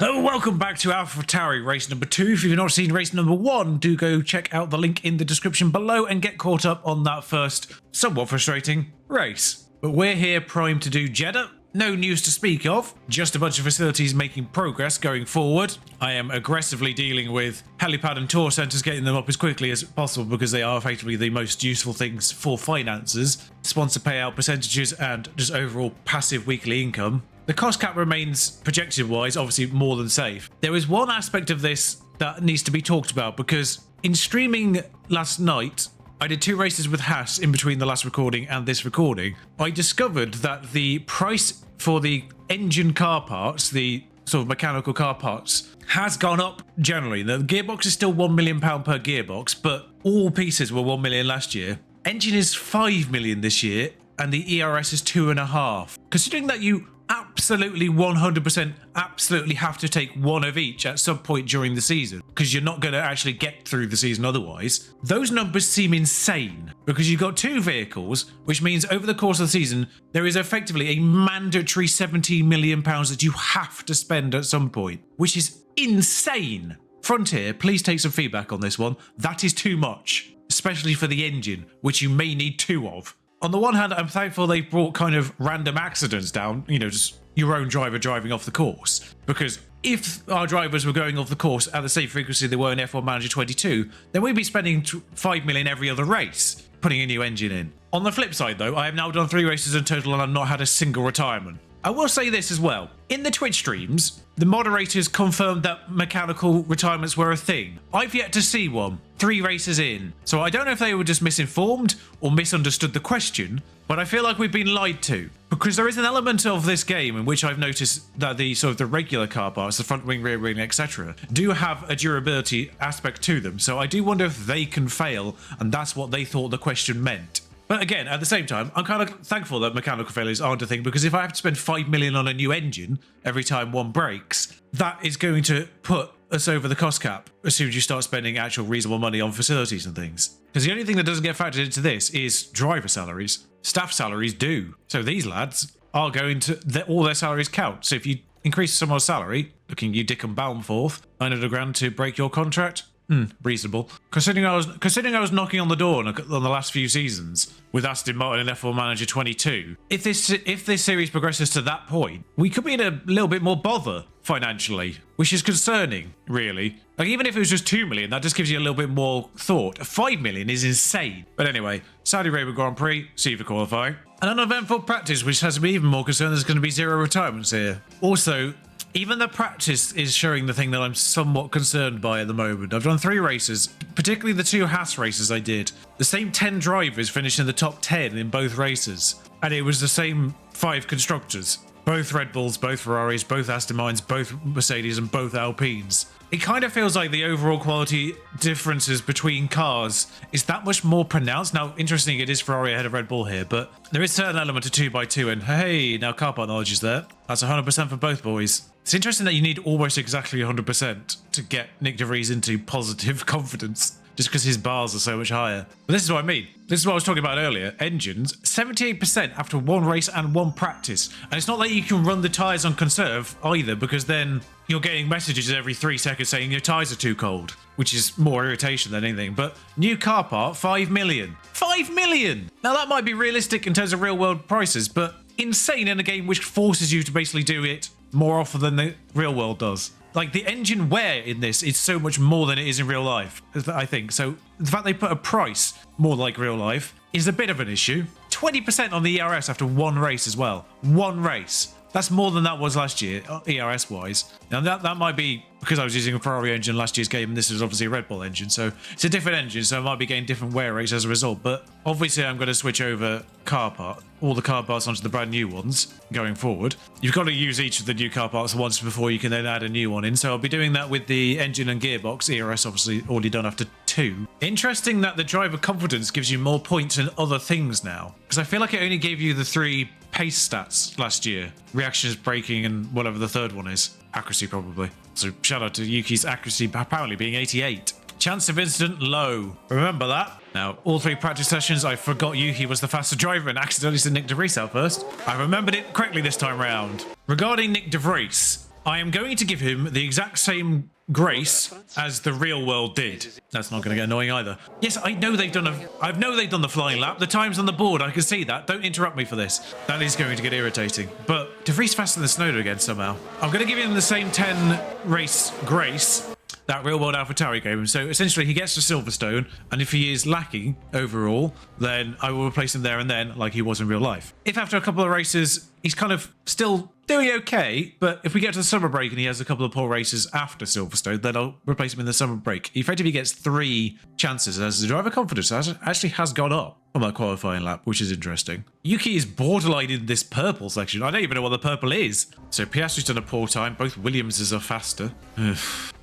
Hello, welcome back to Alpha Tauri race number 2. If you've not seen race number 1, do go check out the link in the description below and get caught up on that first, somewhat frustrating race. But we're here primed to do Jeddah. No news to speak of, just a bunch of facilities making progress going forward. I am aggressively dealing with helipad and tour centres, getting them up as quickly as possible because they are effectively the most useful things for finances, sponsor payout percentages and just overall passive weekly income. The cost cap remains, projected-wise, obviously more than safe. There is one aspect of this that needs to be talked about because in streaming last night, I did 2 races with Haas in between the last recording and this recording. I discovered that the price for the engine car parts, the sort of mechanical car parts, has gone up generally. The gearbox is still £1 million per gearbox, but all pieces were 1 million last year. Engine is 5 million this year, and the ERS is 2.5. Considering that you absolutely 100% absolutely have to take one of each at some point during the season because you're not going to actually get through the season otherwise, those numbers seem insane because you've got 2 vehicles, which means over the course of the season there is effectively a mandatory £17 million that you have to spend at some point, which is insane. Frontier, please take some feedback on this one. That is too much, especially for the engine, which you may need 2 of. On the one hand, I'm thankful they brought kind of random accidents down, you know, just your own driver driving off the course. Because if our drivers were going off the course at the same frequency they were in F1 Manager 22, then we'd be spending 5 million every other race putting a new engine in. On the flip side, though, I have now done 3 races in total and I've not had a single retirement. I will say this as well. In the Twitch streams, the moderators confirmed that mechanical retirements were a thing. I've yet to see one 3 races in. So I don't know if they were just misinformed or misunderstood the question, but I feel like we've been lied to. Because there is an element of this game in which I've noticed that the sort of the regular car parts, the front wing, rear wing, etc., do have a durability aspect to them. So I do wonder if they can fail, and that's what they thought the question meant. But again, at the same time, I'm kind of thankful that mechanical failures aren't a thing, because if I have to spend 5 million on a new engine every time one breaks, that is going to put us over the cost cap as soon as you start spending actual reasonable money on facilities and things. Because the only thing that doesn't get factored into this is driver salaries. Staff salaries do. So these lads are going to, all their salaries count. So if you increase someone's salary, looking you Dick and Baumforth, 900 grand to break your contract, reasonable. Considering I was knocking on the door on the last few seasons with Aston Martin and F1 Manager 22. If this series progresses to that point, we could be in a little bit more bother financially, which is concerning, really. Like, even if it was just 2 million, that just gives you a little bit more thought. 5 million is insane. But anyway, Saudi Arabia Grand Prix, see you for qualifying. And an uneventful practice, which has me even more concerned there's going to be 0 retirements here. Also, even the practice is showing the thing that I'm somewhat concerned by at the moment. I've done 3 races, particularly the 2 Haas races I did. The same 10 drivers finished in the top 10 in both races. And it was the same 5 constructors. Both Red Bulls, both Ferraris, both Aston Martins, both Mercedes and both Alpines. It kind of feels like the overall quality differences between cars is that much more pronounced. Now, interesting, it is Ferrari ahead of Red Bull here, but there is a certain element of 2x2 and hey, now car part knowledge is there. That's 100% for both boys. It's interesting that you need almost exactly 100% to get Nick de Vries into positive confidence, just because his bars are so much higher. But this is what I mean. This is what I was talking about earlier. Engines, 78% after 1 race and 1 practice. And it's not like you can run the tyres on conserve either, because then you're getting messages every 3 seconds saying your tyres are too cold, which is more irritation than anything. But new car part, 5 million. 5 million! Now that might be realistic in terms of real world prices, but insane in a game which forces you to basically do it more often than the real world does. Like, the engine wear in this is so much more than it is in real life, I think. So the fact they put a price more like real life is a bit of an issue. 20% on the ERS after 1 race as well. 1 race. That's more than that was last year, ERS-wise. Now, that might be because I was using a Ferrari engine last year's game, and this is obviously a Red Bull engine, so it's a different engine, so I might be getting different wear rates as a result. But obviously, I'm going to switch over all the car parts onto the brand new ones going forward. You've got to use each of the new car parts once before you can then add a new one in, so I'll be doing that with the engine and gearbox. ERS obviously already done after 2. Interesting that the driver confidence gives you more points than other things now, because I feel like it only gave you the 3 pace stats last year. Reactions, braking, and whatever the third one is. Accuracy, probably. So shout out to Yuki's accuracy apparently being 88. Chance of incident, low. Remember that. Now, all 3 practice sessions, I forgot Yuki was the faster driver and accidentally sent Nick de Vries out first. I remembered it correctly this time round. Regarding Nick de Vries, I am going to give him the exact same grace as the real world did. That's not going to get annoying either. Yes, I know they've done the flying lap. The time's on the board. I can see that. Don't interrupt me for this. That is going to get irritating. But De Vries faster than Snowden again somehow. I'm going to give him the same 10 race grace that real world AlphaTauri gave him. So essentially he gets to Silverstone, and if he is lacking overall, then I will replace him there and then like he was in real life. If after a couple of races he's kind of still doing okay, but if we get to the summer break and he has a couple of poor races after Silverstone, then I'll replace him in the summer break. He effectively gets 3 chances as the driver confidence actually has gone up on that qualifying lap, which is interesting. Yuki is borderline in this purple section. I don't even know what the purple is. So Piastri's done a poor time. Both Williamses are faster.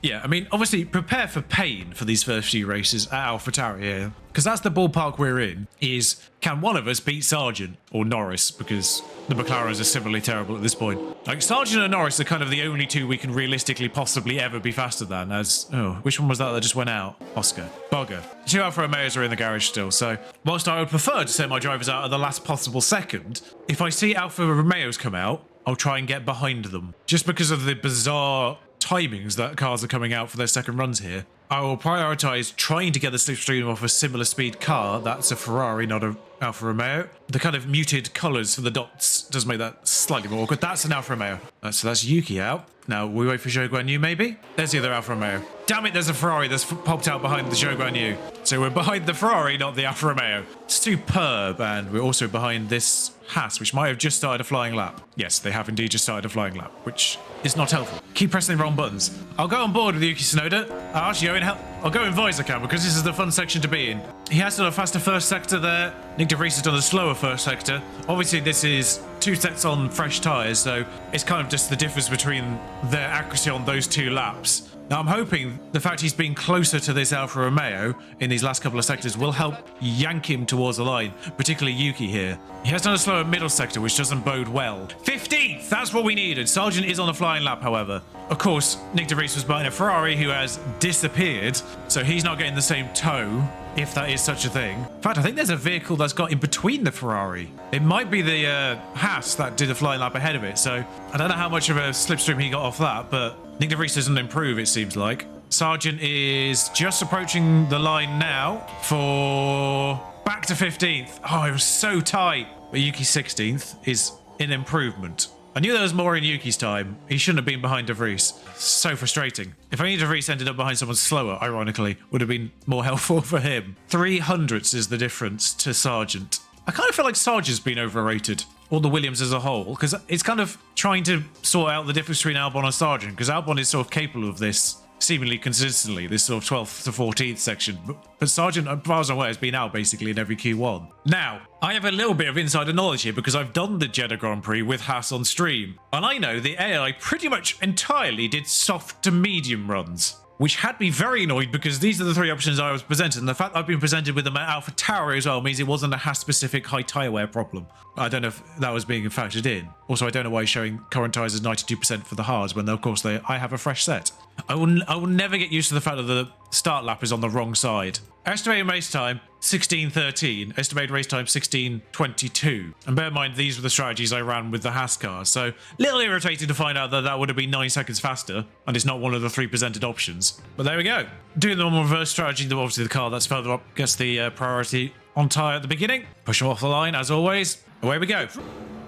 Yeah, I mean, obviously prepare for pain for these first few races at AlphaTauri here, because that's the ballpark we're in, is can one of us beat Sargent or Norris, because the McLarens are similarly terrible at this point. Like, Sargent and Norris are kind of the only 2 we can realistically possibly ever be faster than, as, oh, which one was that just went out? Oscar. Bugger. 2 Alfa Romeos are in the garage still, so whilst I would prefer to send my drivers out at the last possible second, if I see Alfa Romeos come out, I'll try and get behind them. Just because of the bizarre timings that cars are coming out for their second runs here, I will prioritise trying to get the slipstream off a similar speed car. That's a Ferrari, not an Alfa Romeo. The kind of muted colours for the dots does make that slightly more awkward. That's an Alfa Romeo. So that's Yuki out. Now, we wait for Zhou Guanyu, maybe? There's the other Alfa Romeo. Damn it, there's a Ferrari that's popped out behind the Zhou Guanyu. So we're behind the Ferrari, not the Alfa Romeo. Superb. And we're also behind this Haas, which might have just started a flying lap. Yes, they have indeed just started a flying lap, which is not helpful. Keep pressing the wrong buttons. I'll go on board with Yuki Tsunoda. I'll go in Visor Cam because this is the fun section to be in. He has done a faster first sector there. Nick De Vries has done a slower first sector. Obviously, this is 2 sets on fresh tyres, so it's kind of just the difference between their accuracy on those 2 laps. Now, I'm hoping the fact he's been closer to this Alfa Romeo in these last couple of sectors will help yank him towards the line, particularly Yuki here. He has done a slower middle sector, which doesn't bode well. 15th! That's what we needed. Sargent is on a flying lap, however. Of course, Nick De Vries was behind a Ferrari who has disappeared, so he's not getting the same tow, if that is such a thing. In fact, I think there's a vehicle that's got in between the Ferrari. It might be the Haas that did a flying lap ahead of it, so I don't know how much of a slipstream he got off that, but Nick De Vries doesn't improve, it seems like. Sargent is just approaching the line now for back to 15th. Oh, it was so tight. But Yuki 16th is an improvement. I knew there was more in Yuki's time. He shouldn't have been behind De Vries. So frustrating. If only De Vries ended up behind someone slower, ironically, would have been more helpful for him. 300ths is the difference to Sargent. I kind of feel like Sargent's been overrated, or the Williams as a whole, because it's kind of trying to sort out the difference between Albon and Sargent, because Albon is sort of capable of this seemingly consistently, this sort of 12th to 14th section. But Sargent, as far as I'm aware, has been out basically in every Q1. Now, I have a little bit of insider knowledge here because I've done the Jeddah Grand Prix with Haas on stream. And I know the AI pretty much entirely did soft to medium runs, which had me very annoyed because these are the 3 options I was presented. And the fact I've been presented with them at AlphaTauri as well means it wasn't a Haas-specific high tyre wear problem. I don't know if that was being factored in. Also, I don't know why he's showing current tyres as 92% for the hards when, of course, I have a fresh set. I will never get used to the fact that the start lap is on the wrong side. Estimated race time, 16:13. Estimated race time, 16:22. And bear in mind, these were the strategies I ran with the Haas cars. So, a little irritating to find out that that would have been 9 seconds faster, and it's not one of the 3 presented options. But there we go. Doing the normal reverse strategy, obviously the car that's further up gets the priority on tyre at the beginning. Push him off the line, as always. Away we go.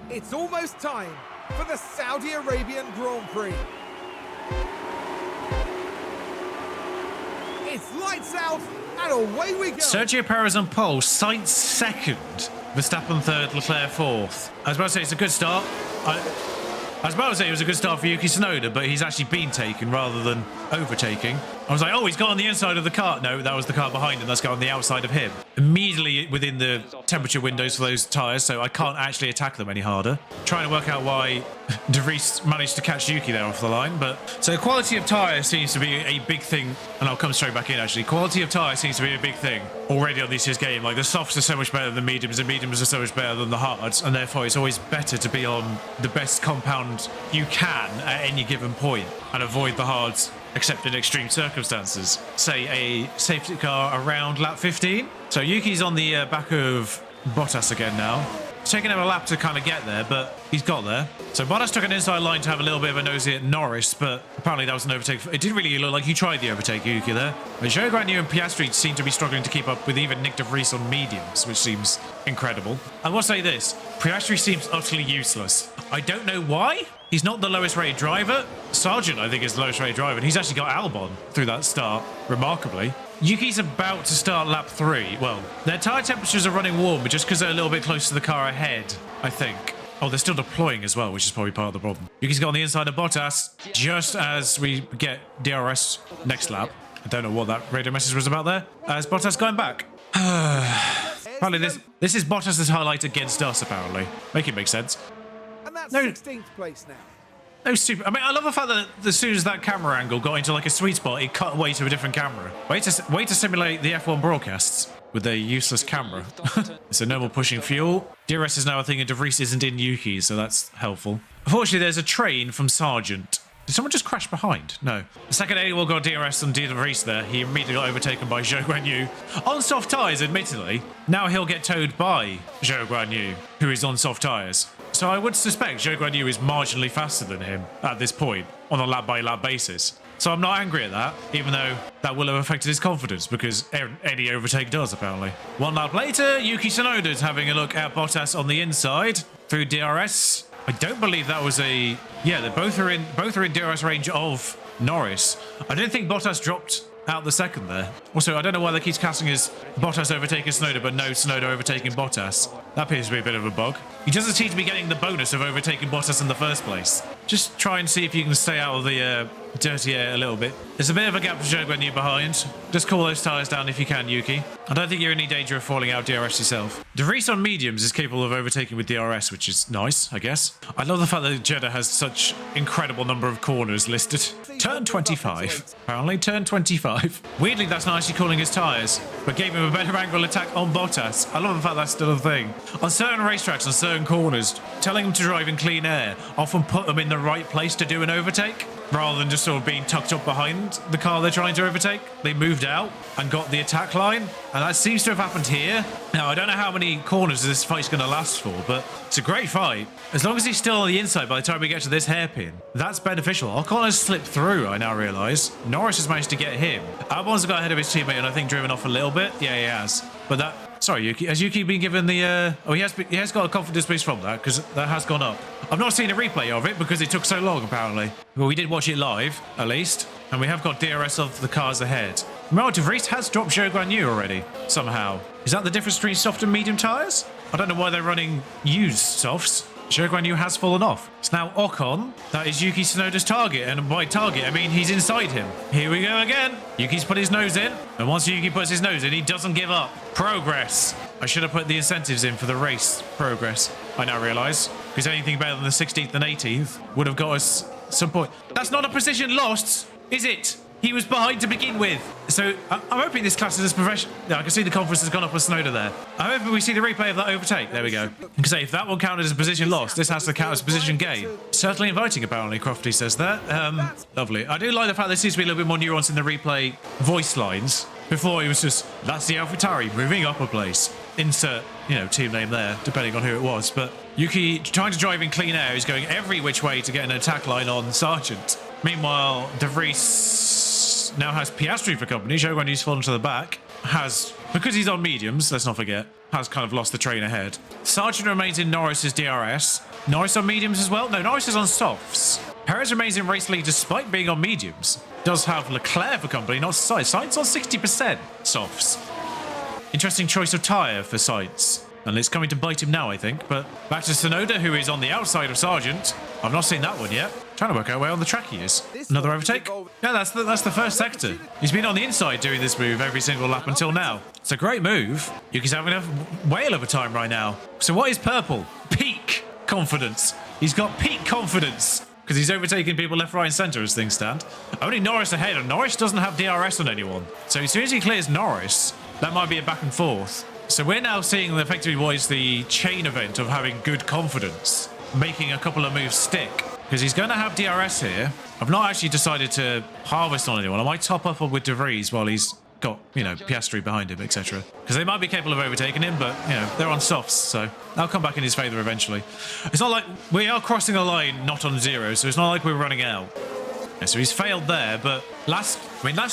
It's almost time for the Saudi Arabian Grand Prix. It's lights out and away we go. Sergio Perez on pole, Sainz second, Verstappen third, Leclerc fourth. I was about to say it's a good start. I was about to say it was a good start for Yuki Tsunoda, but he's actually been taken rather than overtaking. I was like, oh, he's got on the inside of the car. No, that was the car behind him. That's got on the outside of him. Immediately within the temperature windows for those tyres, so I can't actually attack them any harder. Trying to work out why De Vries managed to catch Yuki there off the line. But so quality of tyre seems to be a big thing, and I'll come straight back in actually. Quality of tyre seems to be a big thing already on this year's game. Like the softs are so much better than mediums, and mediums are so much better than the hards, and therefore it's always better to be on the best compound you can at any given point and avoid the hards except in extreme circumstances. Say a safety car around lap 15. So Yuki's on the back of Bottas again now. It's taken him a lap to kind of get there, but he's got there. So Bottas took an inside line to have a little bit of a nosy at Norris, but apparently that was an overtake. It didn't really look like he tried the overtake, Yuki, there. But Zhou Guanyu and Piastri seem to be struggling to keep up with even Nick de Vries on mediums, which seems incredible. I will say this, Piastri seems utterly useless. I don't know why. He's not the lowest rated driver. Sargent, I think, is the lowest rated driver, and he's actually got Albon through that start, remarkably. Yuki's about to start lap 3. Well, their tyre temperatures are running warm, but just because they're a little bit close to the car ahead, I think. Oh, they're still deploying as well, which is probably part of the problem. Yuki's got on the inside of Bottas, just as we get DRS next lap. I don't know what that radio message was about there. As Bottas going back. Apparently this is Bottas' highlight against us, apparently. Make it make sense. And that's No. 16th place now. No super. I mean, I love the fact that as soon as that camera angle got into like a sweet spot, it cut away to a different camera. Way to simulate the F1 broadcasts with their useless camera. So no more pushing fuel. DRS is now a thing, and De Vries isn't in Yuki, so that's helpful. Unfortunately, there's a train from Sargent. Did someone just crash behind? No. The second anyone got DRS on De Vries there, he immediately got overtaken by Zhou Guanyu. On soft tyres, admittedly. Now he'll get towed by Zhou Guanyu, who is on soft tyres. So I would suspect Zhou Guanyu is marginally faster than him at this point on a lap-by-lap basis. So I'm not angry at that, even though that will have affected his confidence, because any overtake does, apparently. One lap later, Yuki Tsunoda's having a look at Bottas on the inside through DRS. I don't believe that was a... Yeah, they both are in DRS range of Norris. I don't think Bottas dropped out the second there. Also, I don't know why they keep casting as Bottas overtaking Tsunoda, but no Tsunoda overtaking Bottas. That appears to be a bit of a bug. He doesn't seem to be getting the bonus of overtaking Bottas in the first place. Just try and see if you can stay out of the dirty air a little bit. There's a bit of a gap for Zhou Guanyu behind. Just cool those tyres down if you can, Yuki. I don't think you're in any danger of falling out DRS yourself. De Vries on mediums is capable of overtaking with DRS, which is nice, I guess. I love the fact that Jeddah has such incredible number of corners listed. Turn 25. Apparently, turn 25. Weirdly, that's not actually cooling his tyres, but gave him a better angle attack on Bottas. I love the fact that's still a thing. On certain racetracks, on certain corners, telling them to drive in clean air often put them in the right place to do an overtake, rather than just sort of being tucked up behind the car they're trying to overtake. They moved out and got the attack line, and that seems to have happened here. Now, I don't know how many corners this fight's going to last for, but it's a great fight. As long as he's still on the inside by the time we get to this hairpin, that's beneficial. Ocon has slipped through, I now realise. Norris has managed to get him. Albon's got ahead of his teammate and I think driven off a little bit. Yeah, he has. But that... Sorry, Yuki. Has Yuki been given the... Oh, he has got a confidence boost from that, because that has gone up. I've not seen a replay of it because it took so long, apparently. Well, we did watch it live, at least. And we have got DRS of the cars ahead. Well, De Vries has dropped Zhou Guanyu already, somehow. Is that the difference between soft and medium tyres? I don't know why they're running used softs. Zhou Guanyu has fallen off. It's now Ocon. That is Yuki Tsunoda's target. And by target, I mean he's inside him. Here we go again. Yuki's put his nose in. And once Yuki puts his nose in, he doesn't give up. Progress. I should have put the incentives in for the race progress, I now realise. Because anything better than the 16th and 18th would have got us some point. That's not a position lost, is it? He was behind to begin with. So I'm hoping this class is as professional. Yeah, I can see the confidence has gone up with Tsunoda there. I'm hoping we see the replay of that overtake. There we go. Because if that one counted as a position lost, this has to count as a position gain. Certainly inviting, apparently, Crofty says that. Lovely. I do like the fact there seems to be a little bit more nuance in the replay voice lines. Before it was just, that's the AlphaTauri moving up a place. Insert, team name there, depending on who it was. But Yuki, trying to drive in clean air, is going every which way to get an attack line on Sargent. Meanwhile, De Vries now has Piastri for company. Zhou Guanyu's fallen to the back. Because he's on mediums, let's not forget, has kind of lost the train ahead. Sargent remains in Norris's DRS. Norris on mediums as well? No, Norris is on softs. Perez remains in race lead despite being on mediums. Does have Leclerc for company, not Sainz. Sainz on 60% softs. Interesting choice of tyre for Sainz. And it's coming to bite him now, I think. But back to Tsunoda, who is on the outside of Sargent. I've not seen that one yet. Trying to work out where on the track he is. Another overtake? Yeah, that's the first sector. He's been on the inside doing this move every single lap until now. It's a great move. Yuki's having a whale of a time right now. So what is purple? Peak confidence. He's got peak confidence. Because he's overtaking people left, right and centre as things stand. Only Norris ahead, and Norris doesn't have DRS on anyone. So as soon as he clears Norris, that might be a back and forth. So we're now seeing effectively what is the chain event of having good confidence, making a couple of moves stick. Because he's going to have DRS here. I've not actually decided to harvest on anyone. I might top up with De Vries while he's got, you know, Piastri behind him, etc. Because they might be capable of overtaking him, but, you know, they're on softs, so they'll come back in his favour eventually. It's not like we are crossing a line not on zero, so it's not like we're running out. Yeah, so he's failed there, but last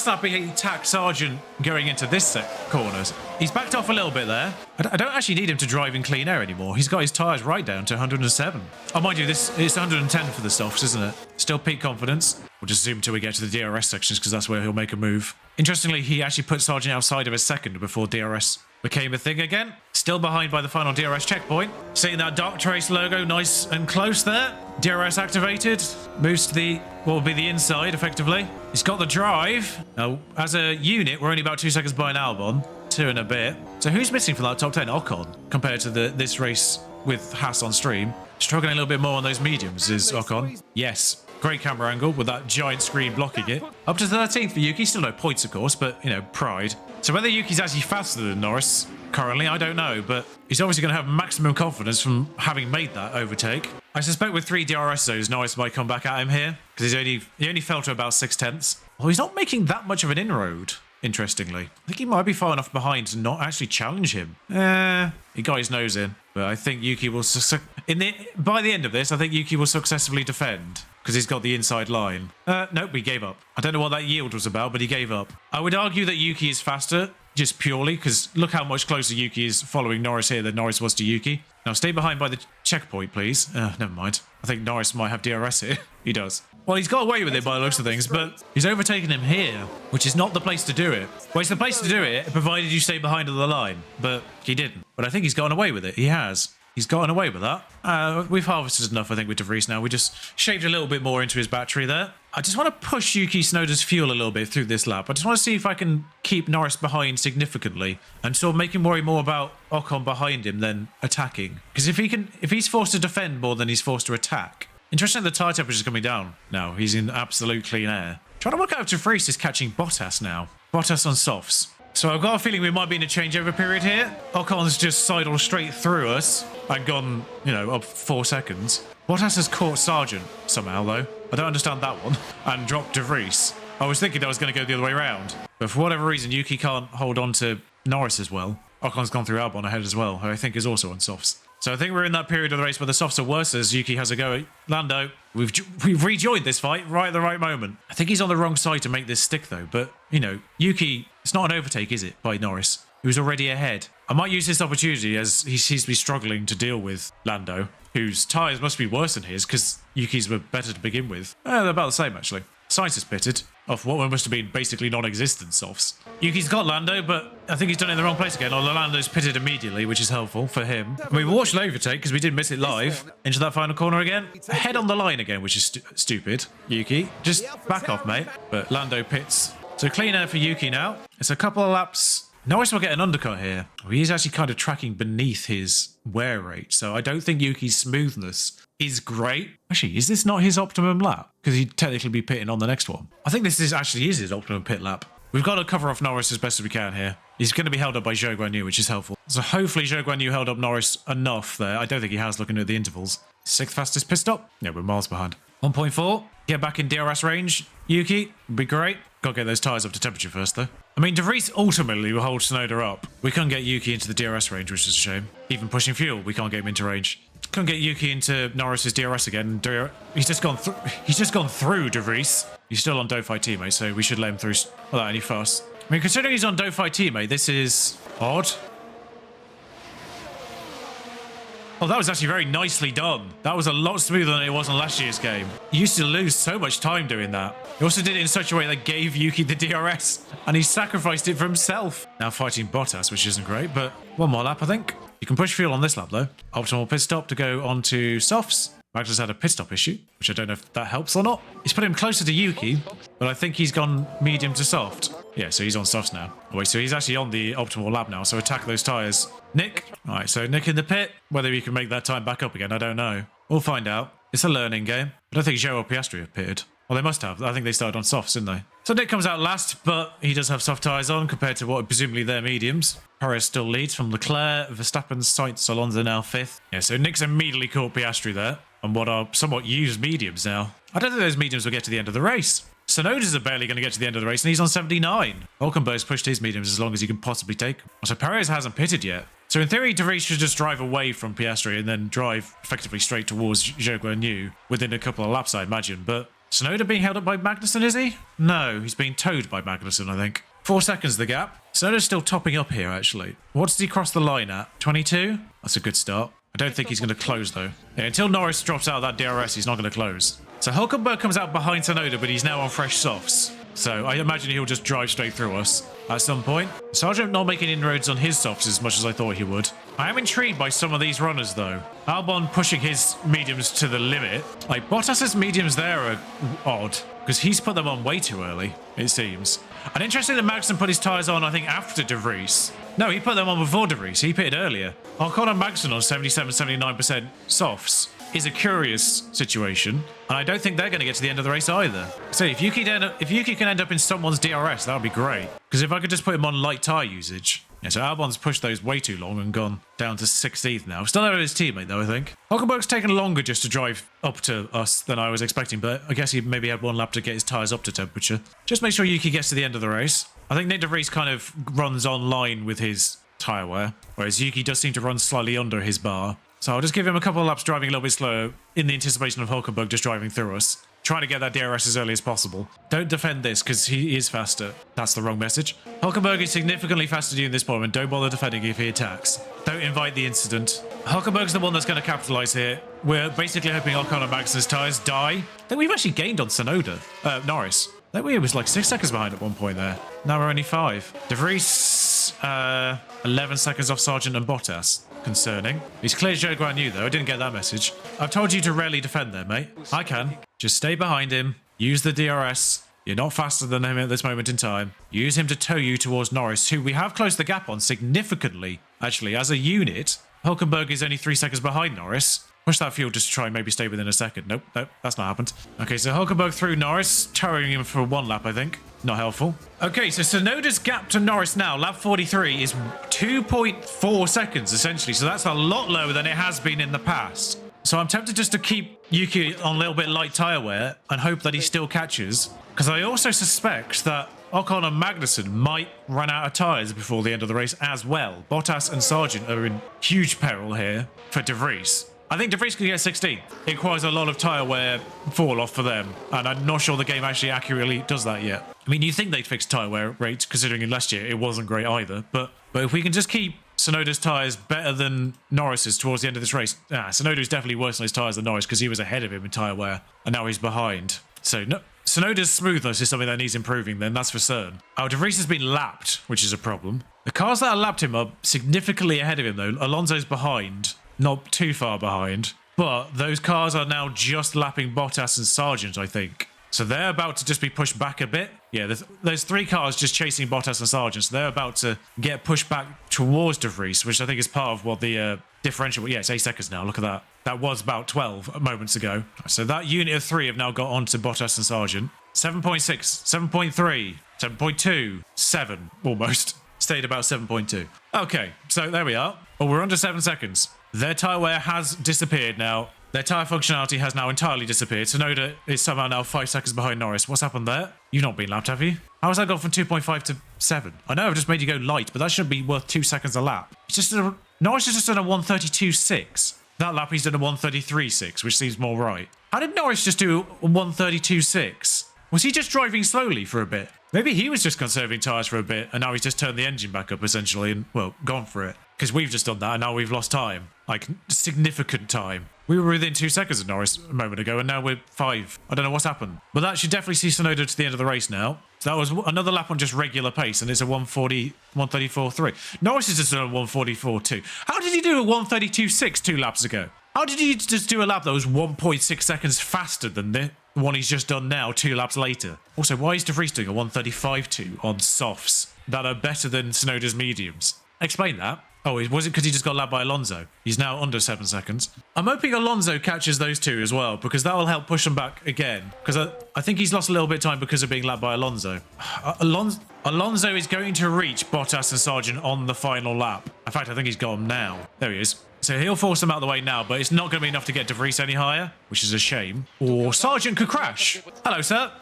lap he attacked Sargent going into this corners. He's backed off a little bit there. I don't actually need him to drive in clean air anymore. He's got his tyres right down to 107. Oh, mind you, it's 110 for the softs, isn't it? Still peak confidence. We'll just zoom till we get to the DRS sections because that's where he'll make a move. Interestingly, he actually put Sargent outside of a second before DRS became a thing again. Still behind by the final DRS checkpoint. Seeing that Dark Trace logo nice and close there. DRS activated. Moves to the, what will be the inside, effectively. He's got the drive. Now, as a unit, we're only about 2 seconds behind Albon. 2 and a bit. So who's missing from that top 10? Ocon, compared to this race with Haas on stream. Struggling a little bit more on those mediums is Ocon. Yes. Great camera angle with that giant screen blocking it. Up to 13th for Yuki. Still no points, of course, but, you know, pride. So whether Yuki's actually faster than Norris currently, I don't know, but he's obviously going to have maximum confidence from having made that overtake. I suspect with 3 DRS zones, Norris might come back at him here because he only fell to about 6/10. Well, he's not making that much of an inroad, interestingly. I think he might be far enough behind to not actually challenge him. He got his nose in, but I think Yuki will... by the end of this, I think Yuki will successfully defend because he's got the inside line. Nope, he gave up. I don't know what that yield was about, but he gave up. I would argue that Yuki is faster, just purely, because look how much closer Yuki is following Norris here than Norris was to Yuki. Now, stay behind by the checkpoint, please. Never mind. I think Norris might have DRS here. He does. Well, he's got away with it by the looks of things, but he's overtaken him here, which is not the place to do it. Well, it's the place to do it, provided you stay behind on the line, but he didn't. But I think he's gotten away with it. He has. He's gotten away with that. We've harvested enough, I think, with De Vries now. We just shaved a little bit more into his battery there. I just want to push Yuki Tsunoda's fuel a little bit through this lap. I just want to see if I can keep Norris behind significantly and sort of make him worry more about Ocon behind him than attacking. Because if he's forced to defend more than he's forced to attack. Interesting, the tyre temperature is coming down now. He's in absolute clean air. Trying to work out if De Vries is catching Bottas now. Bottas on softs. So I've got a feeling we might be in a changeover period here. Ocon's just sidled straight through us and gone, you know, up 4 seconds. Bottas has caught Sargent somehow, though. I don't understand that one. And dropped De Vries. I was thinking that was going to go the other way around. But for whatever reason, Yuki can't hold on to Norris as well. Ocon's gone through Albon ahead as well, who I think is also on softs. So I think we're in that period of the race where the softs are worse as Yuki has a go at Lando. We've rejoined this fight right at the right moment. I think he's on the wrong side to make this stick, though. But, you know, Yuki, it's not an overtake, is it, by Norris? He was already ahead. I might use this opportunity as he seems to be struggling to deal with Lando, whose tyres must be worse than his because Yuki's were better to begin with. They're about the same, actually. Sainz is pitted off what must have been basically non-existent softs. Yuki's got Lando, but I think he's done it in the wrong place again. Although Lando's pitted immediately, which is helpful for him. I mean, we watched the overtake because we did miss it live. Into that final corner again. Head on the line again, which is stupid. Yuki, just back off, mate. But Lando pits. So clean air for Yuki now. It's a couple of laps. Norris will get an undercut here. He's actually kind of tracking beneath his wear rate. So I don't think Yuki's smoothness is great. Actually, is this not his optimum lap? Because he'd technically be pitting on the next one. I think this is actually his optimum pit lap. We've got to cover off Norris as best as we can here. He's going to be held up by Zhou Guanyu, which is helpful. So hopefully Zhou Guanyu held up Norris enough there. I don't think he has, looking at the intervals. 6th fastest pit stop? Yeah, we're miles behind. 1.4. Get back in DRS range. Yuki, would be great. Got to get those tyres up to temperature first, though. I mean, De Vries ultimately will hold Tsunoda up. We can't get Yuki into the DRS range, which is a shame. Even pushing fuel, we can't get him into range. Can't get Yuki into Norris's DRS again. He's just gone through De Vries. He's still on Dauphin teammate, so we should let him through without any fuss. I mean, considering he's on Dauphin teammate, this is odd. Oh, that was actually very nicely done. That was a lot smoother than it was on last year's game. You used to lose so much time doing that. He also did it in such a way that gave Yuki the DRS, and he sacrificed it for himself. Now fighting Bottas, which isn't great, but one more lap, I think. You can push fuel on this lap, though. Optimal pit stop to go on to softs. Magnus had a pit stop issue, which I don't know if that helps or not. He's put him closer to Yuki, but I think he's gone medium to soft. Yeah, so he's on softs now. Oh, wait, so he's actually on the optimal lap now, so attack those tyres. Nick. All right, so Nick in the pit. Whether he can make that time back up again, I don't know. We'll find out. It's a learning game. I don't think Zhou or Piastri have pitted. Well, they must have. I think they started on softs, didn't they? So Nick comes out last, but he does have soft tyres on compared to what are presumably their mediums. Perez still leads from Leclerc, Verstappen, Sainz, Alonso now 5th. Yeah, so Nick's immediately caught Piastri there on what are somewhat used mediums now. I don't think those mediums will get to the end of the race. Sonoda's are barely going to get to the end of the race, and he's on 79. Hulkenberg's pushed his mediums as long as he can possibly take them. So Perez hasn't pitted yet. So in theory, De Vries should just drive away from Piastri and then drive effectively straight towards Zhou Guanyu within a couple of laps, I imagine. But Tsunoda being held up by Magnussen, is he? No, he's being towed by Magnussen, I think. 4 seconds the gap. Tsunoda's still topping up here, actually. What does he cross the line at? 22? That's a good start. I don't think he's going to close, though. Yeah, until Norris drops out of that DRS, he's not going to close. So Hulkenberg comes out behind Tsunoda, but he's now on fresh softs. So I imagine he'll just drive straight through us at some point. Sargent not making inroads on his softs as much as I thought he would. I am intrigued by some of these runners, though. Albon pushing his mediums to the limit. Like, Bottas's mediums there are odd, because he's put them on way too early, it seems. And interesting that Magnussen put his tyres on, I think, after De Vries. No, he put them on before De Vries. He pitted earlier. Ocon and Magnussen on 77-79% softs is a curious situation, and I don't think they're going to get to the end of the race either. So if Yuki can end up in someone's DRS, that would be great. Because if I could just put him on light tyre usage. Yeah, so Albon's pushed those way too long and gone down to 16th now. Still out of his teammate, though, I think. Hulkenberg's taken longer just to drive up to us than I was expecting, but I guess he maybe had one lap to get his tyres up to temperature. Just make sure Yuki gets to the end of the race. I think Nick De Vries kind of runs on line with his tyre wear, whereas Yuki does seem to run slightly under his bar. So I'll just give him a couple of laps driving a little bit slower in the anticipation of Hulkenberg just driving through us. Trying to get that DRS as early as possible. Don't defend this because he is faster. That's the wrong message. Hulkenberg is significantly faster than you in this moment. Don't bother defending if he attacks. Don't invite the incident. Hulkenberg's the one that's going to capitalise here. We're basically hoping Ocon and Max's tyres die. I think we've actually gained on Tsunoda. Norris. I think we was like 6 seconds behind at one point there. Now we're only 5. De Vries, 11 seconds off Sargent and Bottas. Concerning. He's cleared Zhou Guanyu, though. I didn't get that message. I've told you to rarely defend there, mate. I can. Just stay behind him. Use the DRS. You're not faster than him at this moment in time. Use him to tow you towards Norris, who we have closed the gap on significantly. Actually, as a unit, Hulkenberg is only 3 seconds behind Norris. Push that fuel just to try and maybe stay within a second. Nope, that's not happened. Okay, so Hulkenberg through Norris, towing him for 1 lap, I think. Not helpful. Okay, so Tsunoda's gap to Norris now, lap 43, is 2.4 seconds, essentially. So that's a lot lower than it has been in the past. So I'm tempted just to keep Yuki on a little bit light tyre wear and hope that he still catches. Because I also suspect that Ocon and Magnussen might run out of tyres before the end of the race as well. Bottas and Sargent are in huge peril here for De Vries. I think De Vries can get 16. It requires a lot of tyre wear fall off for them, and I'm not sure the game actually accurately does that yet. I mean, you'd think they'd fix tyre wear rates, considering in last year it wasn't great either, but if we can just keep Tsunoda's tyres better than Norris's towards the end of this race. Tsunoda's definitely worse on his tyres than Norris because he was ahead of him in tyre wear, and now he's behind. So no, Tsunoda's smoothness is something that needs improving then, that's for certain. De Vries has been lapped, which is a problem. The cars that have lapped him are significantly ahead of him though. Alonso's behind. Not too far behind, but those cars are now just lapping Bottas and Sargent, I think. So they're about to just be pushed back a bit. Yeah, there's 3 cars just chasing Bottas and Sargent, so they're about to get pushed back towards De Vries, which I think is part of what the differential... Yeah, it's 8 seconds now, look at that. That was about 12 moments ago. So that unit of 3 have now got onto Bottas and Sargent. 7.6, 7.3, 7.2, 7, almost. Stayed about 7.2. Okay, so there we are. Well, we're under 7 seconds. Their tyre wear has disappeared now. Their tyre functionality has now entirely disappeared. Tsunoda is somehow now 5 seconds behind Norris. What's happened there? You've not been lapped, have you? How has that gone from 2.5 to 7? I know I've just made you go light, but that shouldn't be worth 2 seconds a lap. It's just Norris has just done a 132.6. That lap he's done a 133.6, which seems more right. How did Norris just do a 132.6? Was he just driving slowly for a bit? Maybe he was just conserving tyres for a bit, and now he's just turned the engine back up, essentially, and, well, gone for it. Because we've just done that, and now we've lost time. Like, significant time. We were within 2 seconds of Norris a moment ago, and now we're 5. I don't know what's happened. But that should definitely see Tsunoda to the end of the race now. So that was another lap on just regular pace, and it's a 134.3. Norris is just done a 144.2. How did he do a 132.6 2 laps ago? How did he just do a lap that was 1.6 seconds faster than the one he's just done now 2 laps later? Also, why is De Vries doing a 135.2 on softs that are better than Tsunoda's mediums? Explain that. Oh, was it because he just got lapped by Alonso? He's now under 7 seconds. I'm hoping Alonso catches those 2 as well, because that will help push them back again. Because I think he's lost a little bit of time because of being lapped by Alonso. Alonso is going to reach Bottas and Sargent on the final lap. In fact, I think he's got him now. There he is. So he'll force them out of the way now, but it's not going to be enough to get De Vries any higher, which is a shame. Or Sargent could crash. Hello, sir.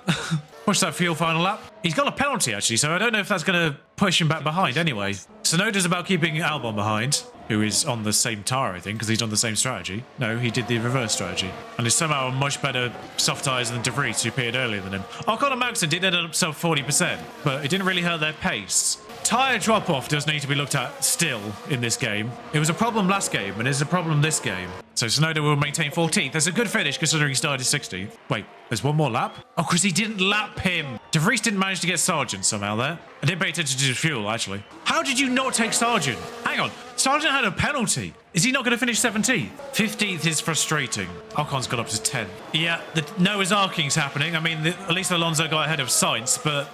Push that fuel final lap. He's got a penalty, actually, so I don't know if that's going to push him back behind anyway. Sonoda's about keeping Albon behind, who is on the same tyre, I think, because he's on the same strategy. No, he did the reverse strategy. And is somehow a much better soft tyres than De Vries, who appeared earlier than him. Ocon and Magnussen did end up sub 40%, but it didn't really hurt their pace. Tyre drop-off does need to be looked at still in this game. It was a problem last game, and it's a problem this game. So Tsunoda will maintain 14th. That's a good finish considering he started 16th. Wait, there's one more lap? Oh, because he didn't lap him. De Vries didn't manage to get Sargent somehow there. I didn't pay attention to his fuel, actually. How did you not take Sargent? Hang on. Sargent had a penalty. Is he not going to finish 17th? 15th is frustrating. Ocon's got up to 10. Yeah, the Noah's Arking's happening. I mean, at least Alonso got ahead of Sainz, but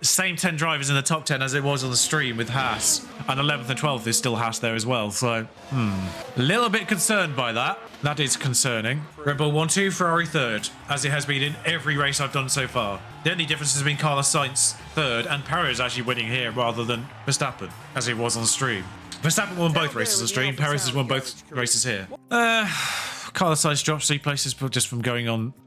same 10 drivers in the top 10 as it was on the stream with Haas. And 11th and 12th is still Haas there as well. So, a little bit concerned by that. That is concerning. Red Bull 1-2, Ferrari 3rd, as it has been in every race I've done so far. The only difference has been Carlos Sainz 3rd, and Perez actually winning here rather than Verstappen, as it was on the stream. Verstappen won both races on stream, Perez has won both races here. Carlos Sainz dropped 3 places just from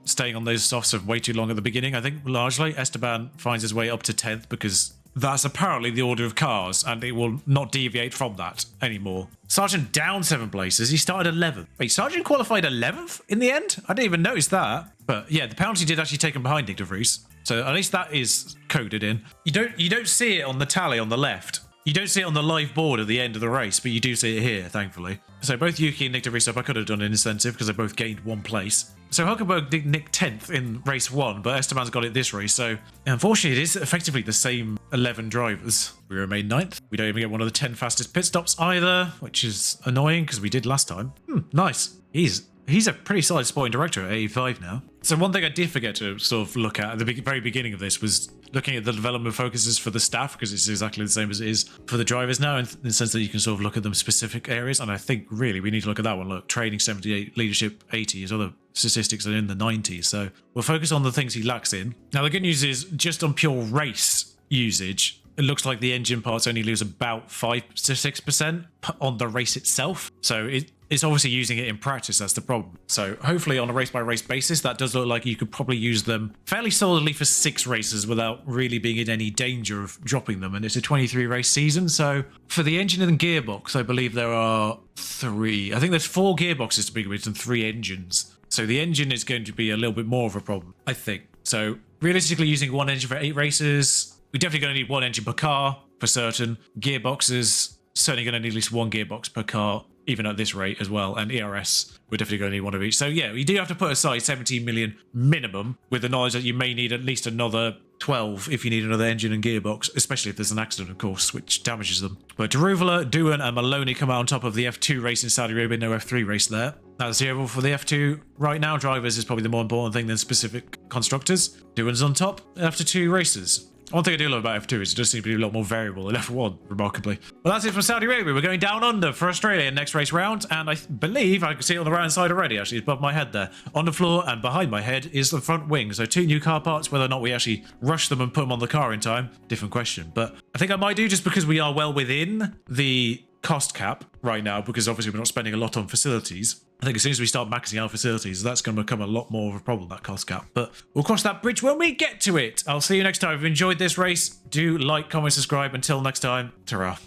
staying on those softs for way too long at the beginning, I think, largely. Esteban finds his way up to 10th because that's apparently the order of cars, and it will not deviate from that anymore. Sargent down 7 places. He started 11th. Wait, Sargent qualified 11th in the end? I didn't even notice that. But yeah, the penalty did actually take him behind Nick De Vries. So at least that is coded in. You don't see it on the tally on the left. You don't see it on the live board at the end of the race, but you do see it here, thankfully. So both Yuki and Nick De Vries up. I could have done an incentive because they both gained 1 place. So Hulkenberg did nick 10th in race 1, but Esteban's got it this race. So unfortunately, it is effectively the same 11 drivers. We remain 9th. We don't even get one of the 10 fastest pit stops either, which is annoying because we did last time. Nice. He's a pretty solid sporting director at 85 now. So one thing I did forget to sort of look at the very beginning of this was looking at the development focuses for the staff, because it's exactly the same as it is for the drivers now, in the sense that you can sort of look at them specific areas. And I think really we need to look at that one. Look, training 78, leadership 80, his other statistics are in the 90s. So we'll focus on the things he lacks in. Now the good news is just on pure race usage, it looks like the engine parts only lose about 5 to 6% on the race itself. So it's obviously using it in practice, that's the problem. So hopefully on a race-by-race basis, that does look like you could probably use them fairly solidly for 6 races without really being in any danger of dropping them. And it's a 23-race season, so for the engine and gearbox, I believe there are 3. I think there's 4 gearboxes to begin with and 3 engines. So the engine is going to be a little bit more of a problem, I think. So realistically, using 1 engine for 8 races, we're definitely going to need 1 engine per car, for certain. Gearboxes, certainly going to need at least 1 gearbox per car, even at this rate as well. And ERS, we're definitely going to need 1 of each. So yeah, you do have to put aside 17 million minimum, with the knowledge that you may need at least another 12 if you need another engine and gearbox, especially if there's an accident, of course, which damages them. But Daruvula, Doohan and Maloney come out on top of the F2 race in Saudi Arabia, no F3 race there. That's the overall for the F2 right now. Drivers is probably the more important thing than specific constructors. Doohan's on top after 2 races. One thing I do love about F2 is it does seem to be a lot more variable than F1, remarkably. Well, that's it from Saudi Arabia. We're going down under for Australia next race round, and I believe I can see it on the right-hand side already, actually. It's above my head there. On the floor and behind my head is the front wing. So 2 new car parts. Whether or not we actually rush them and put them on the car in time, different question. But I think I might do, just because we are well within the cost cap right now, because obviously we're not spending a lot on facilities. I think as soon as we start maxing out facilities, that's going to become a lot more of a problem, that cost cap. But we'll cross that bridge when we get to it. I'll see you next time. If you enjoyed this race, do like, comment, subscribe. Until next time, ta-ra.